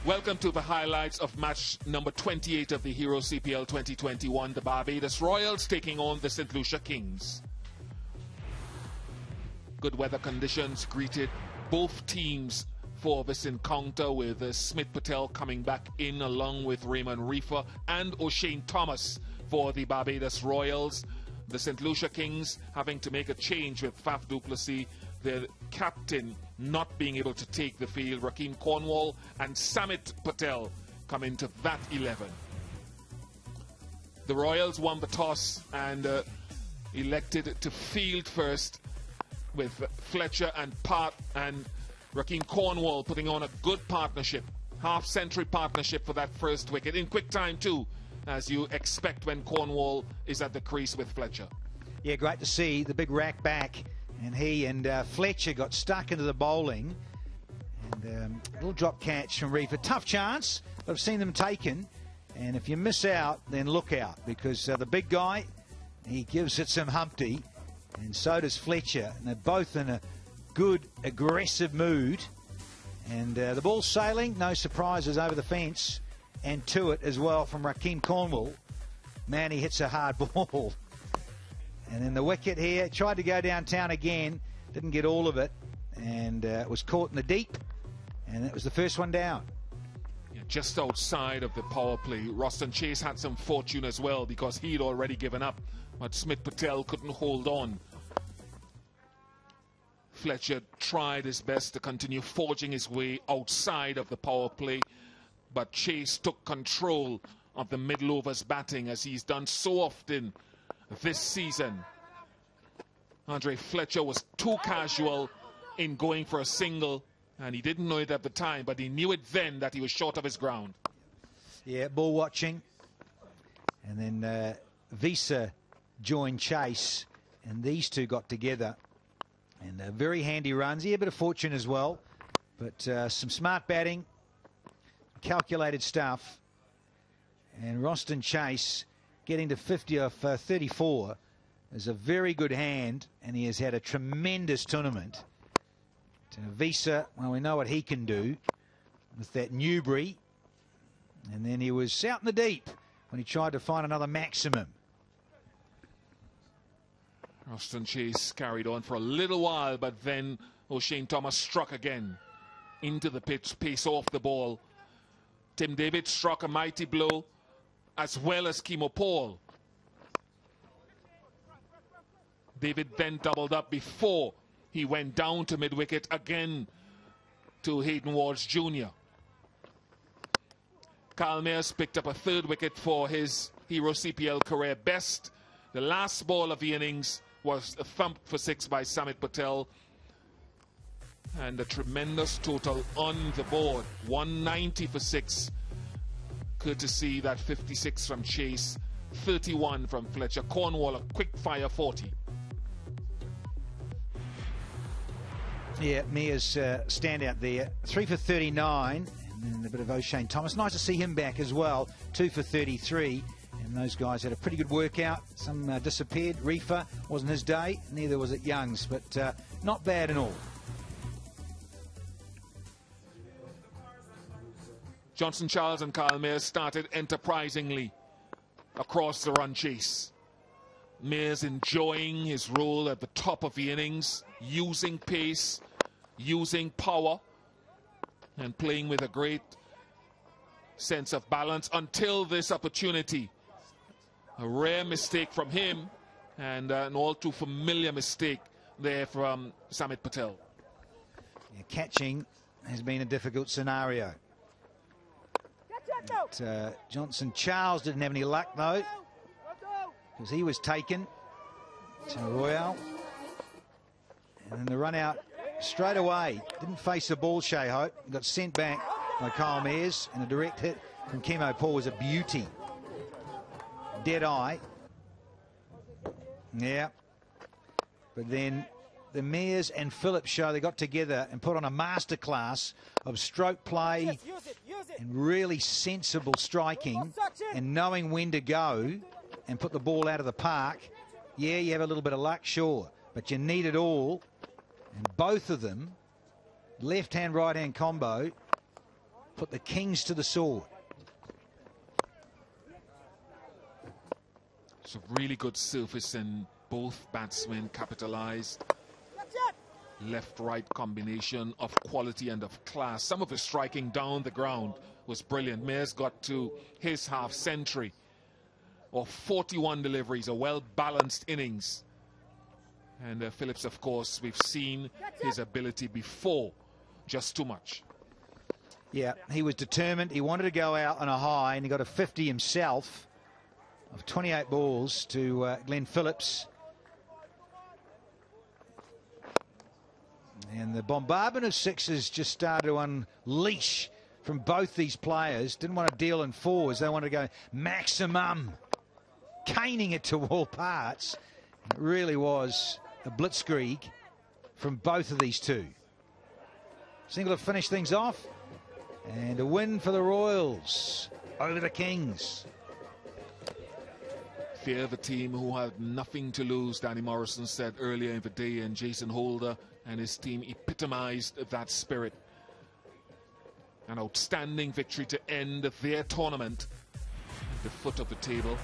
Welcome to the highlights of match number 28 of the Hero CPL 2021. The Barbados Royals taking on the St. Lucia Kings. Good weather conditions greeted both teams for this encounter, with Smith Patel coming back in along with Raymond Reefer and O'Shane Thomas for the Barbados Royals. The St. Lucia Kings having to make a change with Faf du Plessis, the captain, not being able to take the field. Rakeem Cornwall and Samit Patel come into that 11. The Royals won the toss and elected to field first, with Fletcher and Rakeem Cornwall putting on a good partnership, half-century partnership for that first wicket in quick time too, as you expect when Cornwall is at the crease with Fletcher. Yeah, great to see the big rack back, and he and Fletcher got stuck into the bowling, and a little drop catch from Reefer. Tough chance, but I've seen them taken, and if you miss out, then look out, because the big guy, he gives it some Humpty, and so does Fletcher, and they're both in a good aggressive mood, and the ball's sailing, no surprises over the fence, and to it as well from Rakeem Cornwall. Man, he hits a hard ball. And then the wicket here, tried to go downtown again, didn't get all of it, and it was caught in the deep, and it was the first one down. Yeah, just outside of the power play, Roston Chase had some fortune as well, because he'd already given up, but Smith Patel couldn't hold on. Fletcher tried his best to continue forging his way outside of the power play, but Chase took control of the middle overs batting, as he's done so often this season. Andre Fletcher was too casual in going for a single, and he didn't know it at the time, but he knew it then that he was short of his ground. Yeah, ball watching, and then Visa joined Chase, and these two got together, and very handy runs. He had a bit of fortune as well, but some smart batting, calculated stuff, and Roston Chase getting to 50 off 34 is a very good hand, and he has had a tremendous tournament. Visa, well, we know what he can do with that Newbury, and then he was out in the deep when he tried to find another maximum. Roston Chase carried on for a little while, but then O'Shane Thomas struck again into the pitch, pace off the ball. Tim David struck a mighty blow, as well as Kemo Paul. David then doubled up before he went down to mid-wicket again to Hayden Walsh Jr. Kyle Mayers picked up a third wicket for his Hero CPL career best. The last ball of the innings was a thump for 6 by Samit Patel, and a tremendous total on the board, 190 for 6, courtesy that 56 from Chase, 31 from Fletcher. Cornwall a quick fire 40. Yeah, Mia's stand out there, 3 for 39, and then a bit of O'Shane Thomas. Nice to see him back as well, 2 for 33. And those guys had a pretty good workout. Some disappeared. Reefer wasn't his day, neither was it Young's, but not bad at all. Johnson Charles and Kyle Mayers started enterprisingly across the run chase. Mayers enjoying his role at the top of the innings, using pace, using power, and playing with a great sense of balance until this opportunity. A rare mistake from him, and an all too familiar mistake there from Samit Patel. Yeah, catching has been a difficult scenario. But, Johnson Charles didn't have any luck though, because he was taken to Royale, and then the run out straight away. Didn't face the ball, Shea Hope. Got sent back by Kyle Mayers, and a direct hit from Kemo Paul was a beauty. Dead eye. Yeah. But then the Mayers and Phillips show they got together and put on a masterclass of stroke play and really sensible striking and knowing when to go and put the ball out of the park. Yeah, you have a little bit of luck, sure, but you need it all. And both of them Left-hand, right-hand combo put the Kings to the sword. It's a really good surface and both batsmen capitalized. Left-right combination of quality and of class. Some of his striking down the ground was brilliant. Mayers got to his half century of 41 deliveries, a well-balanced innings. And Phillips, of course, we've seen his ability before, just too much. Yeah, he was determined. He wanted to go out on a high, and he got a 50 himself of 28 balls to Glenn Phillips. And the bombardment of sixes just started to unleash from both these players. Didn't want to deal in fours. They wanted to go maximum, caning it to all parts. It really was a blitzkrieg from both of these two. Single to finish things off. And a win for the Royals over the Kings. Fear the team who had nothing to lose, Danny Morrison said earlier in the day, and Jason Holder and his team epitomized that spirit. An outstanding victory to end their tournament at the foot of the table.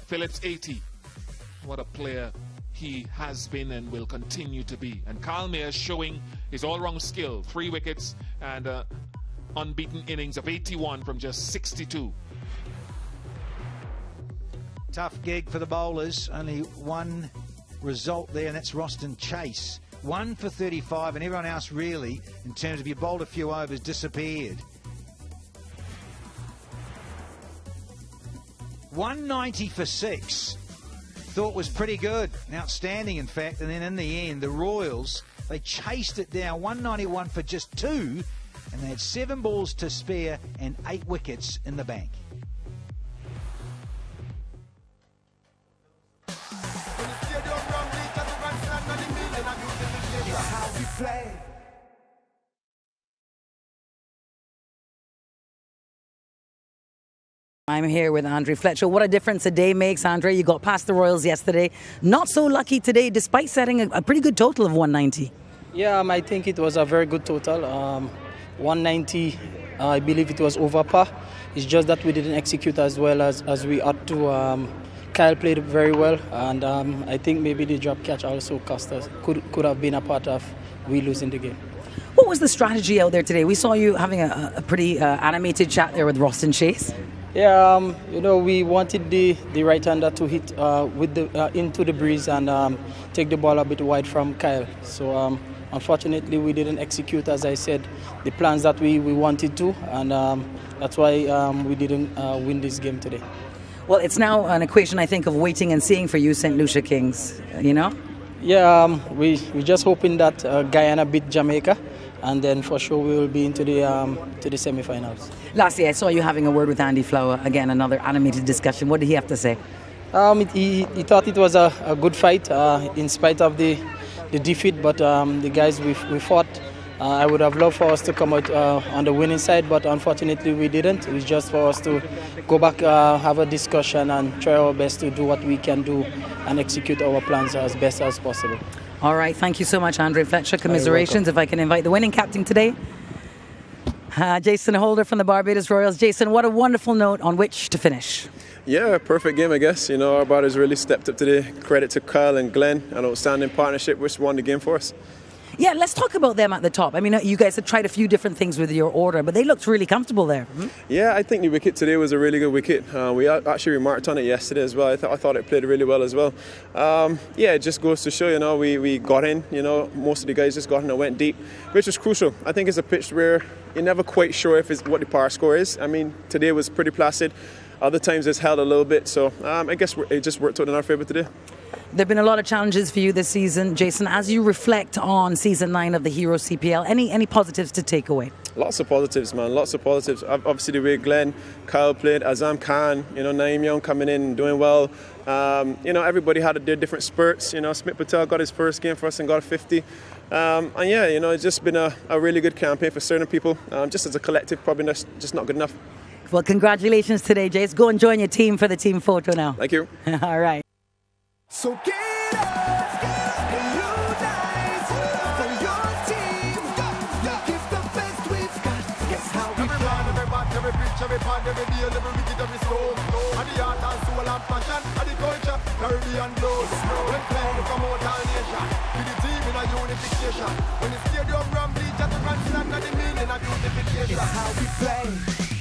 Phillips 80, what a player he has been and will continue to be. And Kyle Mayers showing his all-round skill, 3 wickets and unbeaten innings of 81 from just 62. Tough gig for the bowlers. Only one result there, and that's Roston Chase. 1 for 35, and everyone else really, in terms of you bowled a few overs, disappeared. 190 for 6. Thought was pretty good, outstanding in fact, and then in the end the Royals, they chased it down. 191 for just 2, and they had 7 balls to spare and 8 wickets in the bank. I'm here with Andre Fletcher. What a difference a day makes, Andre. You got past the Royals yesterday. Not so lucky today, despite setting a pretty good total of 190. Yeah, I think it was a very good total. 190, I believe it was over par. It's just that we didn't execute as well as we ought to. Kyle played very well, and I think maybe the drop catch also cost us. Could have been a part of we losing the game. What was the strategy out there today? We saw you having a pretty animated chat there with Roston Chase. Yeah, you know, we wanted the right-hander to hit with the into the breeze and take the ball a bit wide from Kyle. So unfortunately, we didn't execute, as I said, the plans that we wanted to, and that's why we didn't win this game today. Well, it's now an equation, I think, of waiting and seeing for you, St. Lucia Kings. You know? Yeah, we're just hoping that Guyana beat Jamaica, and then for sure we will be into the semi-finals. Lastly, I saw you having a word with Andy Flower. Again, another animated discussion. What did he have to say? He thought it was a good fight in spite of the defeat, but the guys we fought. I would have loved for us to come out on the winning side, but unfortunately we didn't. It was just for us to go back, have a discussion and try our best to do what we can do and execute our plans as best as possible. All right, thank you so much, Andre Fletcher. Commiserations. If I can invite the winning captain today, Jason Holder from the Barbados Royals. Jason, what a wonderful note on which to finish. Yeah, perfect game, I guess. You know, our batters really stepped up today. Credit to Kyle and Glenn, an outstanding partnership which won the game for us. Yeah, let's talk about them at the top. I mean, you guys have tried a few different things with your order, but they looked really comfortable there. Yeah, I think the wicket today was a really good wicket. We actually remarked on it yesterday as well. I thought it played really well as well. Yeah, it just goes to show, you know, we got in, you know, most of the guys just got in and went deep, which was crucial. I think it's a pitch where you're never quite sure if it's what the par score is. I mean, today was pretty placid. Other times it's held a little bit, so I guess it just worked out in our favour today. There have been a lot of challenges for you this season, Jason. As you reflect on season 9 of the Hero CPL, any positives to take away? Lots of positives, man. Lots of positives. Obviously, the way Glenn, Kyle played, Azam Khan, you know, Naeem Young coming in and doing well. You know, everybody had their different spurts. You know, Smith Patel got his first game for us and got a 50. And yeah, you know, it's just been a really good campaign for certain people. Just as a collective, probably just not good enough. Well, congratulations today, Jace. Go and join your team for the team photo now. Thank you. All right. So get us, unite for your team. touch every part, every day, every wicked, every stone. And the heart and soul and passion, and the culture, Caribbean blood. When playing from out all nation, with the team in a unification. When the stadium ram bleach at the grand stand, and the meaning of unification. It's how we play.